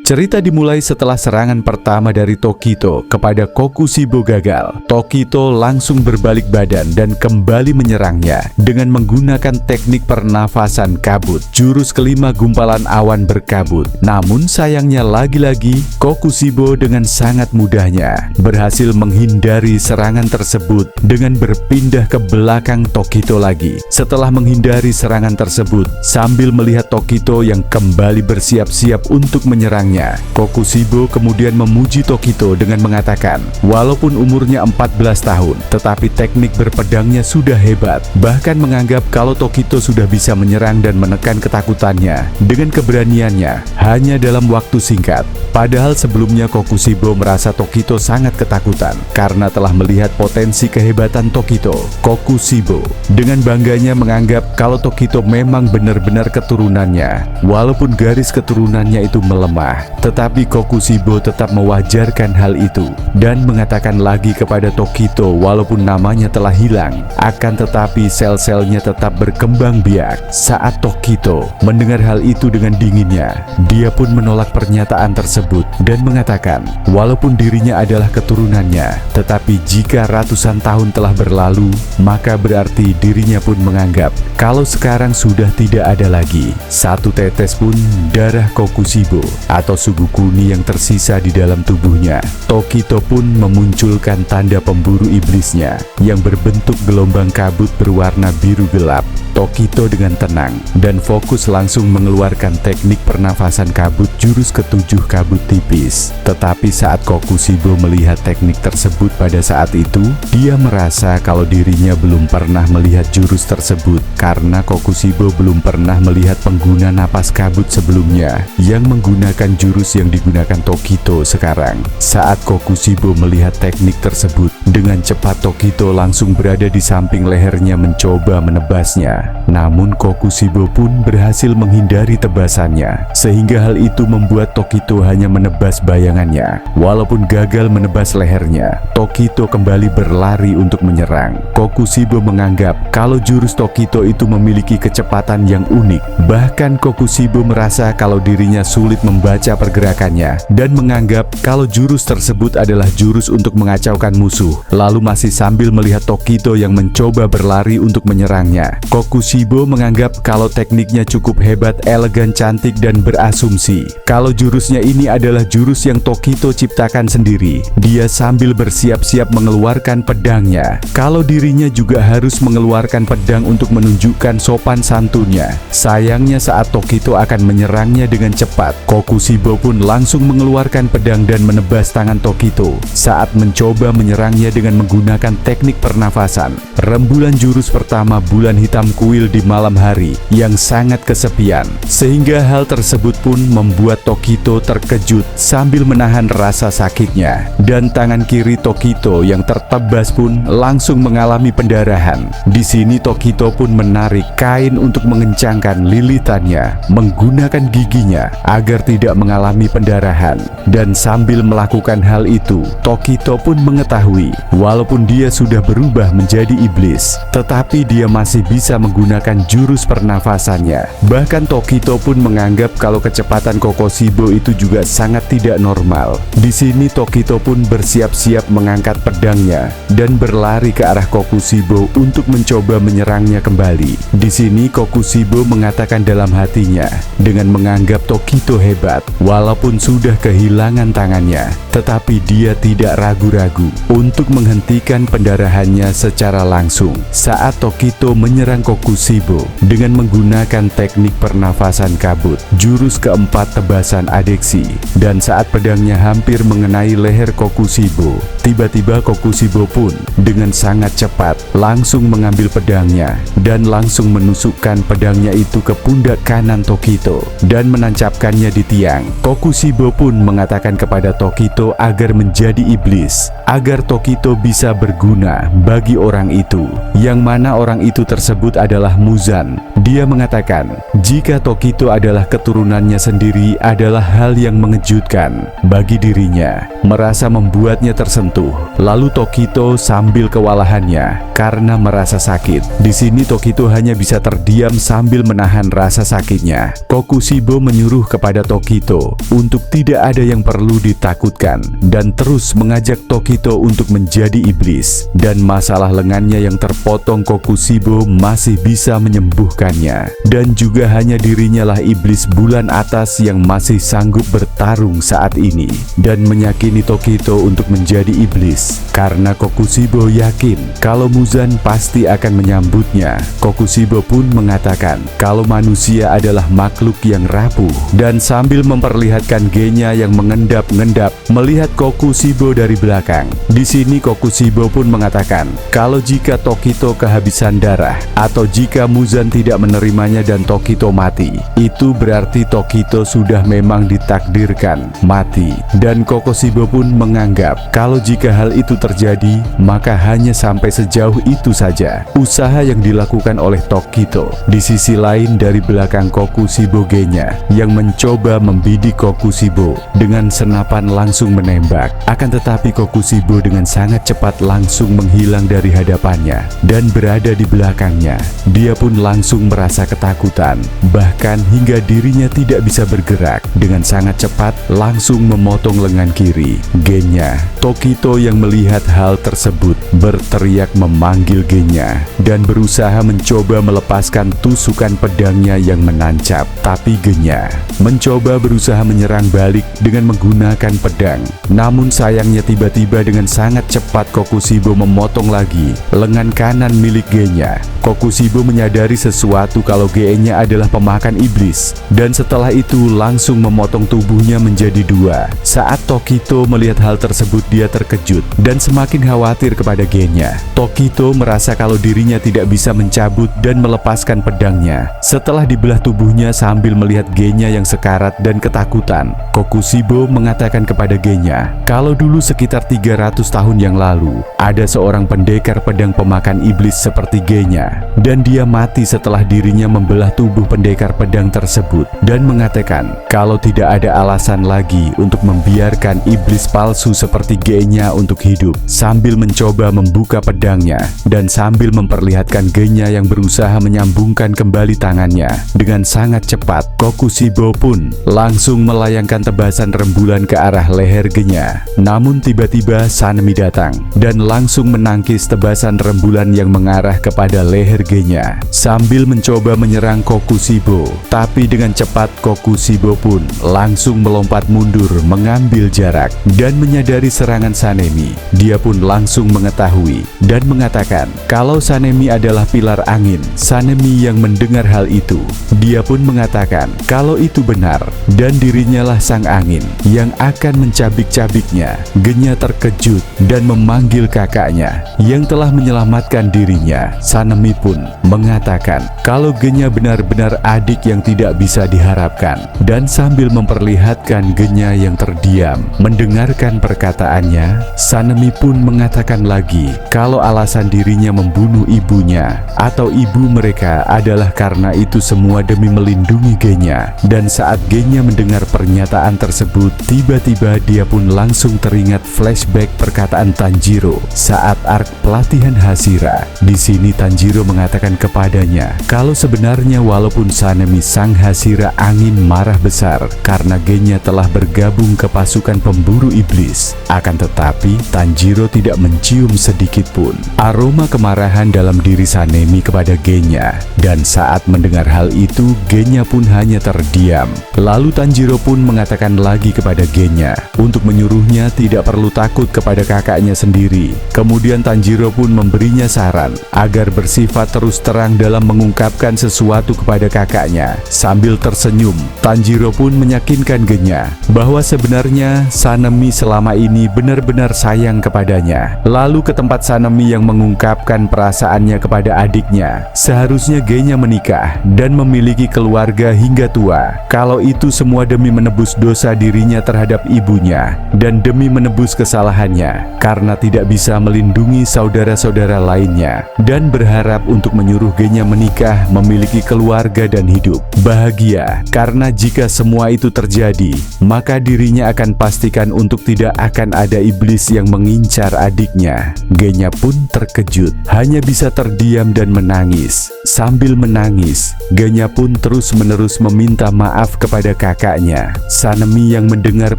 Cerita dimulai setelah serangan pertama dari Tokito kepada Kokushibo gagal. Tokito langsung berbalik badan dan kembali menyerangnya dengan menggunakan teknik pernafasan kabut. Jurus kelima gumpalan awan berkabut. Namun sayangnya lagi-lagi Kokushibo dengan sangat mudahnya berhasil menghindari serangan tersebut dengan berpindah ke belakang Tokito lagi. Setelah menghindari serangan tersebut, sambil melihat Tokito yang kembali bersiap-siap untuk menyerangnya, Kokushibo kemudian memuji Tokito dengan mengatakan, walaupun umurnya 14 tahun, tetapi teknik berpedangnya sudah hebat. Bahkan menganggap kalau Tokito sudah bisa menyerang dan menekan ketakutannya dengan keberaniannya hanya dalam waktu singkat. Padahal sebelumnya Kokushibo merasa Tokito sangat ketakutan karena telah melihat potensi kehebatan Tokito. Kokushibo dengan bangganya menganggap kalau Tokito memang benar-benar keturunannya, walaupun garis keturunannya itu melemah. Tetapi Kokushibo tetap mewajarkan hal itu dan mengatakan lagi kepada Tokito walaupun namanya telah hilang, akan tetapi sel-selnya tetap berkembang biak. Saat Tokito mendengar hal itu dengan dinginnya, dia pun menolak pernyataan tersebut dan mengatakan walaupun dirinya adalah keturunannya, tetapi jika ratusan tahun telah berlalu, maka berarti dirinya pun menganggap kalau sekarang sudah tidak ada lagi satu tetes pun darah Kokushibo atau sugu kuni yang tersisa di dalam tubuhnya. Tokito pun memunculkan tanda pemburu iblisnya yang berbentuk gelombang kabut berwarna biru gelap. Tokito dengan tenang dan fokus langsung mengeluarkan teknik pernafasan kabut jurus ketujuh kabut tipis. Tetapi saat Kokushibo melihat teknik tersebut pada saat itu, dia merasa kalau dirinya belum pernah melihat jurus tersebut karena Kokushibo belum pernah melihat pengguna napas kabut sebelumnya yang menggunakan jurus yang digunakan Tokito sekarang. Saat Kokushibo melihat teknik tersebut, dengan cepat Tokito langsung berada di samping lehernya mencoba menebasnya. Namun Kokushibo pun berhasil menghindari tebasannya, sehingga hal itu membuat Tokito hanya menebas bayangannya. Walaupun gagal menebas lehernya, Tokito kembali berlari untuk menyerang. Kokushibo menganggap kalau jurus Tokito itu memiliki kecepatan yang unik. Bahkan Kokushibo merasa kalau dirinya sulit membaca pergerakannya dan menganggap kalau jurus tersebut adalah jurus untuk mengacaukan musuh. Lalu masih sambil melihat Tokito yang mencoba berlari untuk menyerangnya, Kokushibo menganggap kalau tekniknya cukup hebat, elegan, cantik, dan berasumsi kalau jurusnya ini adalah jurus yang Tokito ciptakan sendiri. Dia sambil bersiap-siap mengeluarkan pedangnya kalau dirinya juga harus mengeluarkan pedang untuk menunjukkan sopan santunnya. Sayangnya saat Tokito akan menyerangnya dengan cepat, Kokushibo pun langsung mengeluarkan pedang dan menebas tangan Tokito saat mencoba menyerangnya dengan menggunakan teknik pernafasan. Rembulan jurus pertama bulan hitam kuil di malam hari yang sangat kesepian, sehingga hal tersebut pun membuat Tokito terkejut sambil menahan rasa sakitnya, dan tangan kiri Tokito yang tertebas pun langsung mengalami pendarahan. Di sini Tokito pun menarik kain untuk mengencangkan lilitannya menggunakan giginya agar tidak mengalami pendarahan, dan sambil melakukan hal itu, Tokito pun mengetahui walaupun dia sudah berubah menjadi iblis, tetapi dia masih bisa menggunakan jurus pernafasannya. Bahkan Tokito pun menganggap kalau kecepatan Kokushibo itu juga sangat tidak normal. Di sini Tokito pun bersiap-siap mengangkat pedangnya dan berlari ke arah Kokushibo untuk mencoba menyerangnya kembali. Di sini Kokushibo mengatakan dalam hatinya dengan menganggap Tokito hebat, walaupun sudah kehilangan tangannya, tetapi dia tidak ragu-ragu untuk menghentikan pendarahannya secara langsung. Saat Tokito menyerang Kokushibo dengan menggunakan teknik pernafasan kabut, jurus keempat tebasan adeksi, dan saat pedangnya hampir mengenai leher Kokushibo, tiba-tiba Kokushibo pun dengan sangat cepat langsung mengambil pedangnya dan langsung menusukkan pedangnya itu ke pundak kanan Tokito dan menancapkannya di tiang. Kokushibo pun mengatakan kepada Tokito agar menjadi iblis, agar Tokito bisa berguna bagi orang itu, yang mana orang itu tersebut adalah Muzan. Dia mengatakan jika Tokito adalah keturunannya sendiri adalah hal yang mengejutkan bagi dirinya, merasa membuatnya tersentuh. Lalu Tokito sambil kewalahannya karena merasa sakit. Di sini Tokito hanya bisa terdiam sambil menahan rasa sakitnya. Kokushibo menyuruh kepada Tokito Tokito untuk tidak ada yang perlu ditakutkan dan terus mengajak Tokito untuk menjadi iblis, dan masalah lengannya yang terpotong Kokushibo masih bisa menyembuhkannya, dan juga hanya dirinya lah iblis bulan atas yang masih sanggup bertarung saat ini dan meyakini Tokito untuk menjadi iblis karena Kokushibo yakin kalau Muzan pasti akan menyambutnya. Kokushibo pun mengatakan kalau manusia adalah makhluk yang rapuh, dan sambil memperlihatkan Genya yang mengendap-endap melihat Kokushibo dari belakang. Di sini Kokushibo pun mengatakan kalau jika Tokito kehabisan darah atau jika Muzan tidak menerimanya dan Tokito mati, itu berarti Tokito sudah memang ditakdirkan mati. Dan Kokushibo pun menganggap kalau jika hal itu terjadi, maka hanya sampai sejauh itu saja usaha yang dilakukan oleh Tokito. Di sisi lain, dari belakang Kokushibo, Genya yang mencoba membidik Kokushibo dengan senapan langsung menembak. Akan tetapi Kokushibo dengan sangat cepat langsung menghilang dari hadapannya dan berada di belakangnya. Dia pun langsung merasa ketakutan, bahkan hingga dirinya tidak bisa bergerak. Dengan sangat cepat langsung memotong lengan kiri Genya. Tokito yang melihat hal tersebut berteriak memanggil Genya dan berusaha mencoba melepaskan tusukan pedangnya yang menancap. Tapi Genya mencoba berusaha menyerang balik dengan menggunakan pedang. Namun sayangnya tiba-tiba dengan sangat cepat Kokushibo memotong lagi lengan kanan milik Genya. Kokushibo menyadari sesuatu kalau Genya adalah pemakan iblis, dan setelah itu langsung memotong tubuhnya menjadi dua. Saat Tokito melihat hal tersebut, dia terkejut dan semakin khawatir kepada Genya. Tokito merasa kalau dirinya tidak bisa mencabut dan melepaskan pedangnya. Setelah dibelah tubuhnya sambil melihat Genya yang sekarat dan ketakutan, Kokushibo mengatakan kepada Genya kalau dulu sekitar 300 tahun yang lalu ada seorang pendekar pedang pemakan iblis seperti Genya, dan dia mati setelah dirinya membelah tubuh pendekar pedang tersebut, dan mengatakan kalau tidak ada alasan lagi untuk membiarkan iblis palsu seperti Genya untuk hidup. Sambil mencoba membuka pedangnya dan sambil memperlihatkan Genya yang berusaha menyambungkan kembali tangannya dengan sangat cepat, Kokushibo pun langsung melayangkan tebasan rembulan ke arah leher Genya. Namun tiba-tiba Sanemi datang dan langsung menangkis tebasan rembulan yang mengarah kepada leher Genya sambil mencoba menyerang Kokushibo. Tapi dengan cepat Kokushibo pun langsung melompat mundur mengambil jarak dan menyadari serangan Sanemi. Dia pun langsung mengetahui dan mengatakan kalau Sanemi adalah pilar angin. Sanemi yang mendengar hal itu, dia pun mengatakan kalau itu benar dan dirinya lah sang angin yang akan mencabik-cabiknya. Genya terkejut dan memanggil kakaknya yang telah menyelamatkan dirinya. Sanemi pun mengatakan kalau Genya benar-benar adik yang tidak bisa diharapkan, dan sambil memperlihatkan Genya yang terdiam mendengarkan perkataannya, Sanemi pun mengatakan lagi kalau alasan dirinya membunuh ibunya atau ibu mereka adalah karena itu semua demi melindungi Genya. Dan saat Genya mendengar pernyataan tersebut, tiba-tiba dia pun langsung teringat flashback perkataan Tanjiro saat arc pelatihan Hashira. Di sini Tanjiro mengatakan kepadanya kalau sebenarnya walaupun Sanemi sang Hashira angin marah besar karena Genya telah bergabung ke pasukan pemburu iblis, akan tetapi Tanjiro tidak mencium sedikit pun aroma kemarahan dalam diri Sanemi kepada Genya. Dan saat mendengar hal itu, Genya pun hanya terdiam. Lalu Tanjiro pun mengatakan lagi kepada Genya untuk menyuruhnya tidak perlu takut kepada kakaknya sendiri. Kemudian Tanjiro pun memberinya saran agar bersifat terus terang dalam mengungkapkan sesuatu kepada kakaknya. Sambil tersenyum, Tanjiro pun meyakinkan Genya bahwa sebenarnya Sanemi selama ini benar-benar sayang kepadanya. Lalu ke tempat Sanemi yang mengungkapkan perasaannya kepada adiknya. Seharusnya Genya menikah dan memiliki keluarga hingga tua. Kalau itu semua demi menebus dosa dirinya terhadap ibunya dan demi menebus kesalahannya karena tidak bisa melindungi saudara-saudara lainnya, dan berharap untuk menyuruh Genya menikah, memiliki keluarga dan hidup bahagia. Karena jika semua itu terjadi, maka dirinya akan pastikan untuk tidak akan ada iblis yang mengincar adiknya. Genya pun terkejut, hanya bisa terdiam dan menangis. Sambil menangis, Genya pun terus-menerus meminta maaf kepada kakak kakaknya. Sanemi yang mendengar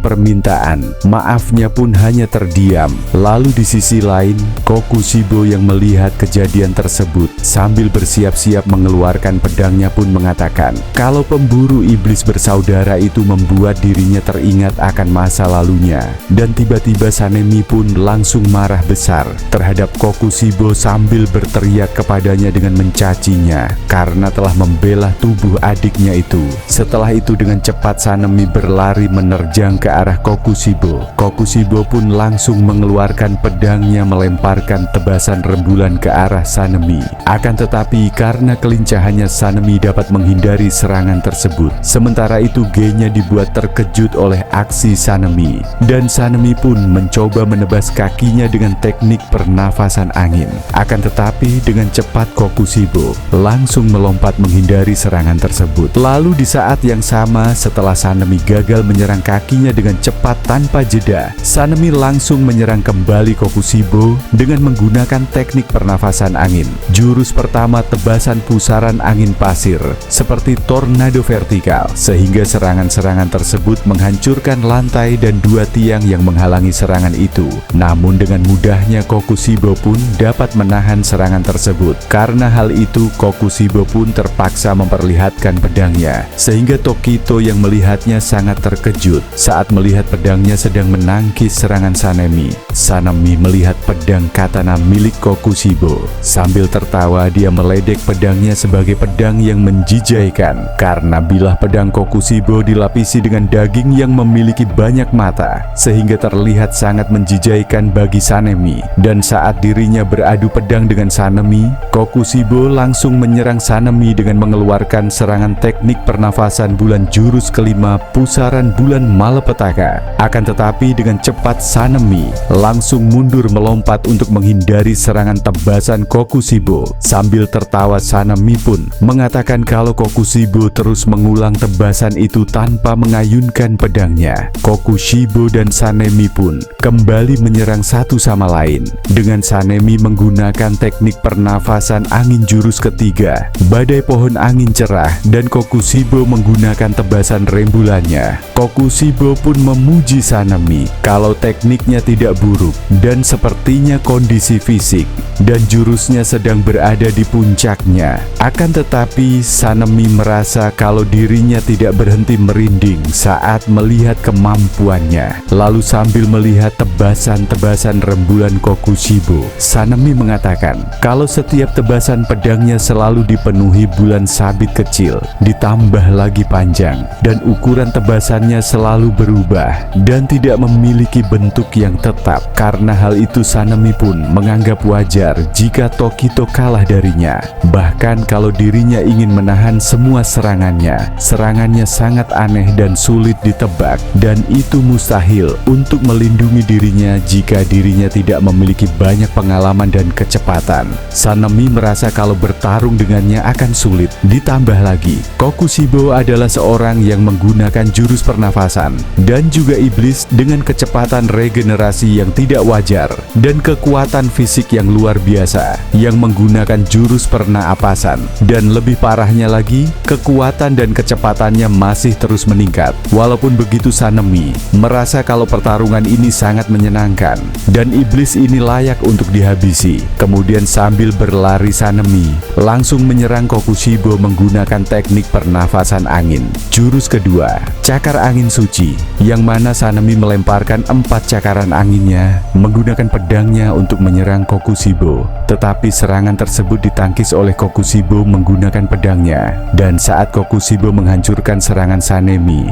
permintaan maafnya pun hanya terdiam. Lalu di sisi lain, Kokushibo yang melihat kejadian tersebut sambil bersiap-siap mengeluarkan pedangnya pun mengatakan kalau pemburu iblis bersaudara itu membuat dirinya teringat akan masa lalunya. Dan tiba-tiba Sanemi pun langsung marah besar terhadap Kokushibo sambil berteriak kepadanya dengan mencacinya karena telah membelah tubuh adiknya itu. Setelah itu dengan cepat Sanemi berlari menerjang ke arah Kokushibo. Kokushibo pun langsung mengeluarkan pedangnya melemparkan tebasan rembulan ke arah Sanemi. Akan tetapi karena kelincahannya Sanemi dapat menghindari serangan tersebut. Sementara itu Ge-nya dibuat terkejut oleh aksi Sanemi dan Sanemi pun mencoba menebas kakinya dengan teknik pernafasan angin. Akan tetapi dengan cepat Kokushibo langsung melompat menghindari serangan tersebut. Lalu di saat yang sama setelah Sanemi gagal menyerang kakinya dengan cepat tanpa jeda, Sanemi langsung menyerang kembali Kokushibo dengan menggunakan teknik pernafasan angin. Jurus pertama tebasan pusaran angin pasir seperti tornado vertikal sehingga serangan-serangan tersebut menghancurkan lantai dan dua tiang yang menghalangi serangan itu. Namun dengan mudahnya Kokushibo pun dapat menahan serangan tersebut. Karena hal itu Kokushibo pun terpaksa memperlihatkan pedangnya sehingga Tokito yang melihatnya sangat terkejut saat melihat pedangnya sedang menangkis serangan Sanemi. Sanemi melihat pedang katana milik Kokushibo. Sambil tertawa dia meledek pedangnya sebagai pedang yang menjijaikan karena bilah pedang Kokushibo dilapisi dengan daging yang memiliki banyak mata sehingga terlihat sangat menjijaikan bagi Sanemi. Dan saat dirinya beradu pedang dengan Sanemi, Kokushibo langsung menyerang Sanemi dengan mengeluarkan serangan teknik pernafasan bulan jurus kelima pusaran bulan malapetaka. Akan tetapi dengan cepat Sanemi langsung mundur melompat untuk menghindari serangan tebasan Kokushibo. Sambil tertawa Sanemi pun mengatakan kalau Kokushibo terus mengulang tebasan itu tanpa mengayunkan pedangnya. Kokushibo dan Sanemi pun kembali menyerang satu sama lain dengan Sanemi menggunakan teknik pernafasan angin jurus ketiga badai pohon angin cerah dan Kokushibo menggunakan tebasan rembulannya. Kokushibo pun memuji Sanemi kalau tekniknya tidak buruk dan sepertinya kondisi fisik dan jurusnya sedang berada di puncaknya. Akan tetapi Sanemi merasa kalau dirinya tidak berhenti merinding saat melihat kemampuannya. Lalu sambil melihat tebasan-tebasan rembulan Kokushibo, Sanemi mengatakan kalau setiap tebasan pedangnya selalu dipenuhi bulan sabit kecil ditambah lagi panjang dan ukuran tebasannya selalu berubah dan tidak memiliki bentuk yang tetap. Karena hal itu Sanemi pun menganggap wajar jika Tokito kalah darinya. Bahkan kalau dirinya ingin menahan semua serangannya sangat aneh dan sulit ditebak dan itu mustahil untuk melindungi dirinya jika dirinya tidak memiliki banyak pengalaman dan kecepatan. Sanemi merasa kalau bertarung dengannya akan sulit. Ditambah lagi, Kokushibo adalah seorang yang menggunakan jurus pernafasan dan juga iblis dengan kecepatan regenerasi yang tidak wajar dan kekuatan fisik yang luar biasa yang menggunakan jurus pernapasan. Dan lebih parahnya lagi, kekuatan dan kecepatannya masih terus meningkat. Walaupun begitu Sanemi merasa kalau pertarungan ini sangat menyenangkan dan iblis ini layak untuk dihabisi. Kemudian sambil berlari Sanemi langsung menyerang Kokushibo menggunakan teknik pernafasan angin. Jurus kedua, cakar angin suci, yang mana Sanemi melemparkan 4 cakaran anginnya menggunakan pedangnya untuk menyerang Kokushibo. Tetapi serangan tersebut ditangkis oleh Kokushibo menggunakan pedangnya. Dan saat Kokushibo menghancurkan serangan Sanemi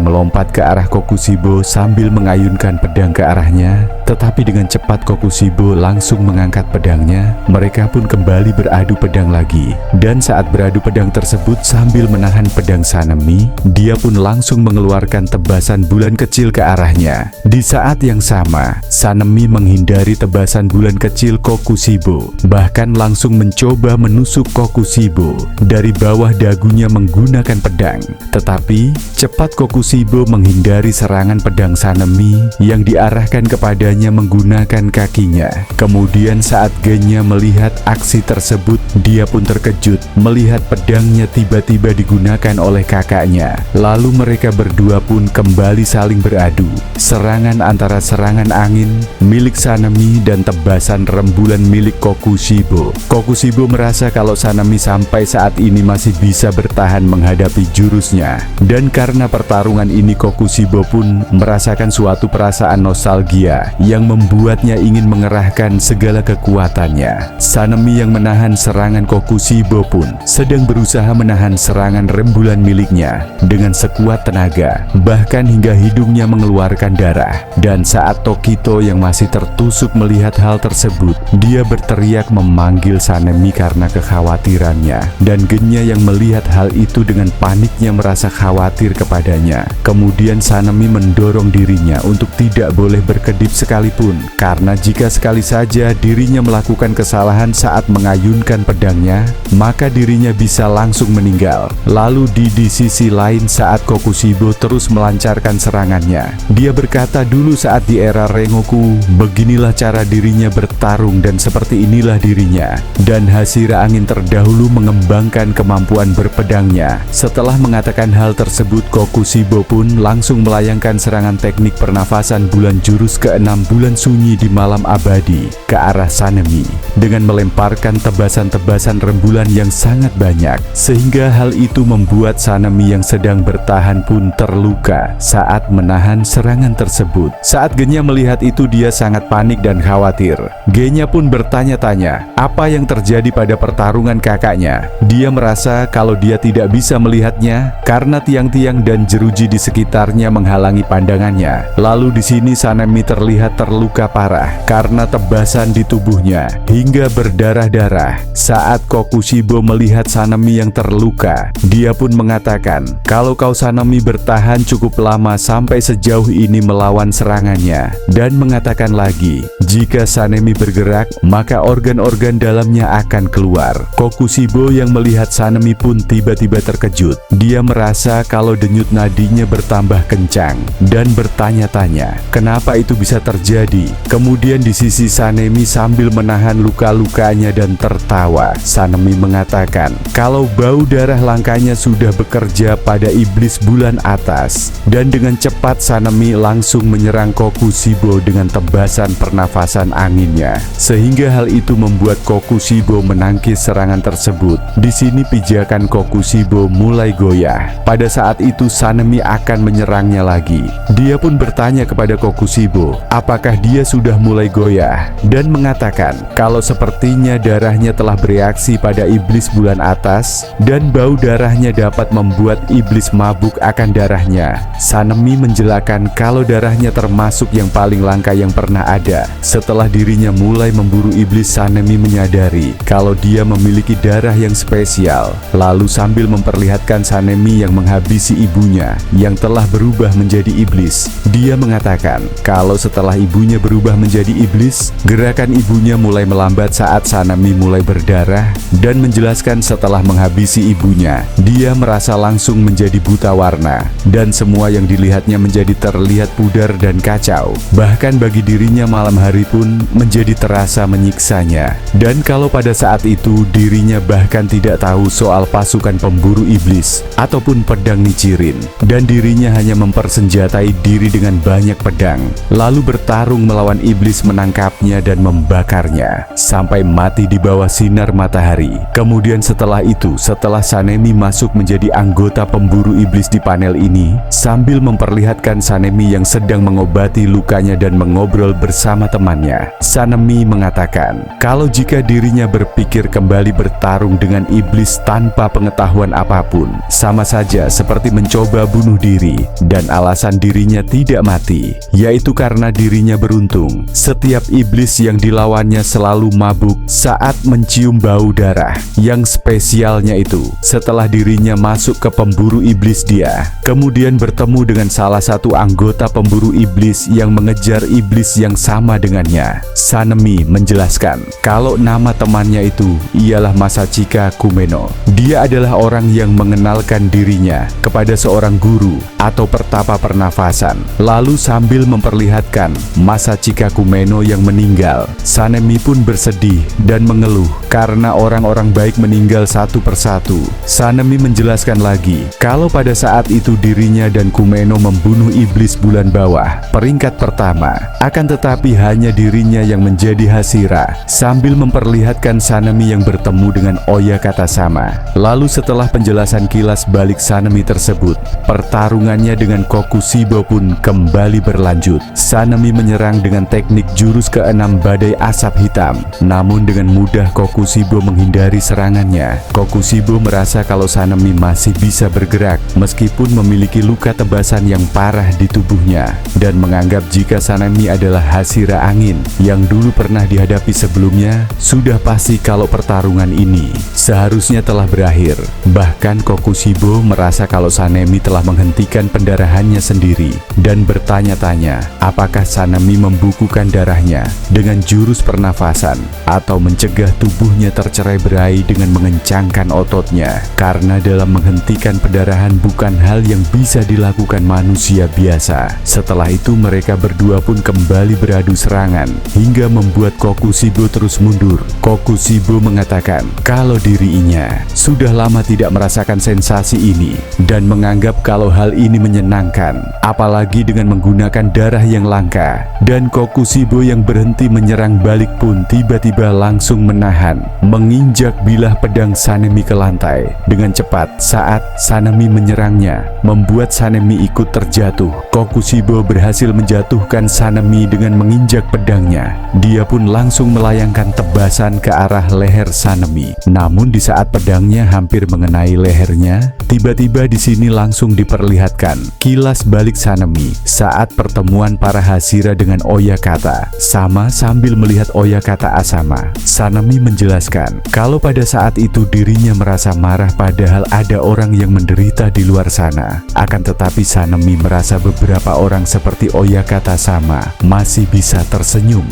melompat ke arah Kokushibo sambil mengayunkan pedang ke arahnya. Tetapi dengan cepat Kokushibo langsung mengangkat pedangnya. Mereka pun kembali beradu pedang lagi. Dan saat beradu pedang tersebut sambil menahan pedang Sanemi, dia pun langsung mengeluarkan tebasan bulan kecil ke arahnya. Di saat yang sama pertama, Sanemi menghindari tebasan bulan kecil Kokushibo, bahkan langsung mencoba menusuk Kokushibo dari bawah dagunya menggunakan pedang. Tetapi, cepat Kokushibo menghindari serangan pedang Sanemi yang diarahkan kepadanya menggunakan kakinya. Kemudian saat Genya melihat aksi tersebut, dia pun terkejut melihat pedangnya tiba-tiba digunakan oleh kakaknya. Lalu mereka berdua pun kembali saling beradu. Serangan antara serangan angin milik Sanemi dan tebasan rembulan milik Kokushibo. Kokushibo merasa kalau Sanemi sampai saat ini masih bisa bertahan menghadapi jurusnya. Dan karena pertarungan ini Kokushibo pun merasakan suatu perasaan nostalgia yang membuatnya ingin mengerahkan segala kekuatannya. Sanemi yang menahan serangan Kokushibo pun sedang berusaha menahan serangan rembulan miliknya dengan sekuat tenaga, bahkan hingga hidungnya mengeluarkan darah. Dan saat Tokito yang masih tertusuk melihat hal tersebut, dia berteriak memanggil Sanemi karena kekhawatirannya. Dan Genya yang melihat hal itu dengan paniknya merasa khawatir kepadanya. Kemudian Sanemi mendorong dirinya untuk tidak boleh berkedip sekalipun, karena jika sekali saja dirinya melakukan kesalahan saat mengayunkan pedangnya, maka dirinya bisa langsung meninggal. Lalu di sisi lain saat Kokushibo terus melancarkan serangannya, dia berkata dulu saat di era Rengoku, beginilah cara dirinya bertarung dan seperti inilah dirinya. Dan Hashira Angin terdahulu mengembangkan kemampuan berpedangnya. Setelah mengatakan hal tersebut, Kokushibo pun langsung melayangkan serangan teknik pernafasan bulan jurus ke-6 bulan sunyi di malam abadi ke arah Sanemi dengan melemparkan tebasan-tebasan rembulan yang sangat banyak, sehingga hal itu membuat Sanemi yang sedang bertahan pun terluka saat menahan serangan tersebut. Saat Genya melihat itu, dia sangat panik dan khawatir. Genya pun bertanya-tanya apa yang terjadi pada pertarungan kakaknya. Dia merasa kalau dia tidak bisa melihatnya karena tiang-tiang dan jeruji di sekitarnya menghalangi pandangannya. Lalu di sini Sanemi terlihat terluka parah karena tebasan di tubuhnya hingga berdarah-darah. Saat Kokushibo melihat Sanemi yang terluka, dia pun mengatakan, kalau kau Sanemi bertahan cukup lama sampai sejauh ini melawan serangannya, dan mengatakan lagi, jika Sanemi bergerak, maka organ-organ dalamnya akan keluar. Kokushibo yang melihat Sanemi pun tiba-tiba terkejut. Dia merasa kalau denyut nadinya bertambah kencang dan bertanya-tanya, kenapa itu bisa terjadi? Kemudian di sisi Sanemi sambil menahan luka-lukanya dan tertawa, Sanemi mengatakan kalau bau darah langkanya sudah bekerja pada iblis bulan atas. Dan dengan cepat Sanemi langsung menyerang Kokushibo dengan tebasan pernafasan anginnya, sehingga hal itu membuat Kokushibo menangkis serangan tersebut. Di sini pijakan Kokushibo mulai goyah. Pada saat itu Sanemi akan menyerangnya lagi. Dia pun bertanya kepada Kokushibo apakah dia sudah mulai goyah, dan mengatakan kalau sepertinya darahnya telah bereaksi pada iblis bulan atas dan bau darahnya dapat membuat iblis mabuk akan darahnya. Sanemi menjelaskan kalau darahnya termasuk yang paling langka yang pernah ada. Setelah dirinya mulai memburu iblis, Sanemi menyadari kalau dia memiliki darah yang spesial. Lalu sambil memperlihatkan Sanemi yang menghabisi ibunya yang telah berubah menjadi iblis, dia mengatakan kalau setelah ibunya berubah menjadi iblis, gerakan ibunya mulai melambat saat Sanemi mulai berdarah, dan menjelaskan setelah menghabisi ibunya, dia merasa langsung menjadi buta warna dan semua yang dilihatnya menjadi terlihat pudar dan kacau. Bahkan bagi dirinya malam hari pun menjadi terasa menyiksanya. Dan kalau pada saat itu dirinya bahkan tidak tahu soal pasukan pemburu iblis ataupun pedang Nichirin, dan dirinya hanya mempersenjatai diri dengan banyak pedang, lalu bertarung melawan iblis, menangkapnya dan membakarnya sampai mati di bawah sinar matahari. Kemudian setelah itu, setelah Sanemi masuk menjadi anggota pemburu iblis di panel ini, sambil memperlihatkan Sanemi yang sedang mengobati lukanya dan mengobrol bersama temannya, Sanemi mengatakan kalau jika dirinya berpikir kembali bertarung dengan iblis tanpa pengetahuan apapun, sama saja seperti mencoba bunuh diri, dan alasan dirinya tidak mati yaitu karena dirinya beruntung. Setiap iblis yang dilawannya selalu mabuk saat mencium bau darah yang spesialnya itu. Setelah dirinya masuk ke pemburu iblis, dia kemudian bertemu dengan salah satu anggota pemburu iblis yang mengejar iblis yang sama dengannya. Sanemi menjelaskan kalau nama temannya itu ialah Masachika Kumeno. Dia adalah orang yang mengenalkan dirinya kepada seorang guru atau pertapa pernafasan. Lalu sambil memperlihatkan Masachika Kumeno yang meninggal, Sanemi pun bersedih dan mengeluh karena orang-orang baik meninggal satu persatu. Sanemi menjelaskan lagi kalau pada saat itu dirinya dan Kumeno membunuh iblis bulan bawah peringkat pertama, akan tetapi hanya dirinya yang menjadi Hashira, sambil memperlihatkan Sanemi yang bertemu dengan Oyakata sama. Lalu setelah penjelasan kilas balik Sanemi tersebut, pertarungannya dengan Kokushibo pun kembali berlanjut. Sanemi menyerang dengan teknik jurus keenam badai asap hitam, namun dengan mudah Kokushibo menghindari serangannya. Kokushibo merasa kalau Sanemi masih bisa bergerak meskipun memiliki luka tebasan yang parah di tubuhnya, dan menganggap jika Sanemi adalah Hashira angin yang dulu pernah dihadapi sebelumnya, sudah pasti kalau pertarungan ini seharusnya telah berakhir. Bahkan Kokushibo merasa kalau Sanemi telah menghentikan pendarahannya sendiri dan bertanya-tanya apakah Sanemi membukukan darahnya dengan jurus pernafasan atau mencegah tubuhnya tercerai-berai dengan mengencangkan ototnya, karena dalam menghentikan pendarahan bukan hal yang bisa dilakukan manusia biasa. Setelah itu mereka berdua pun kembali beradu serangan hingga membuat Kokushibo terus mundur. Kokushibo mengatakan kalau dirinya sudah lama tidak merasakan sensasi ini dan menganggap kalau hal ini menyenangkan, apalagi dengan menggunakan darah yang langka. Dan Kokushibo yang berhenti menyerang balik pun tiba-tiba langsung menahan, menginjak bilah pedang Sanemi ke lantai dengan cepat saat Sanemi menyerangnya, membuat Sanemi ikut terjatuh. Kokushibo berhasil menjatuhkan Sanemi dengan menginjak pedangnya. Dia pun langsung melayangkan tebasan ke arah leher Sanemi. Namun di saat pedangnya hampir mengenai lehernya, tiba-tiba di sini langsung diperlihatkan kilas balik Sanemi saat pertemuan para Hashira dengan Oyakata sama sambil melihat Oyakata Asama. Sanemi menjelaskan kalau pada saat itu dirinya merasa marah padahal ada orang yang menderita di luar sana. Akan tetapi Sanemi merasa beberapa orang seperti Oyakata sama masih bisa tersenyum.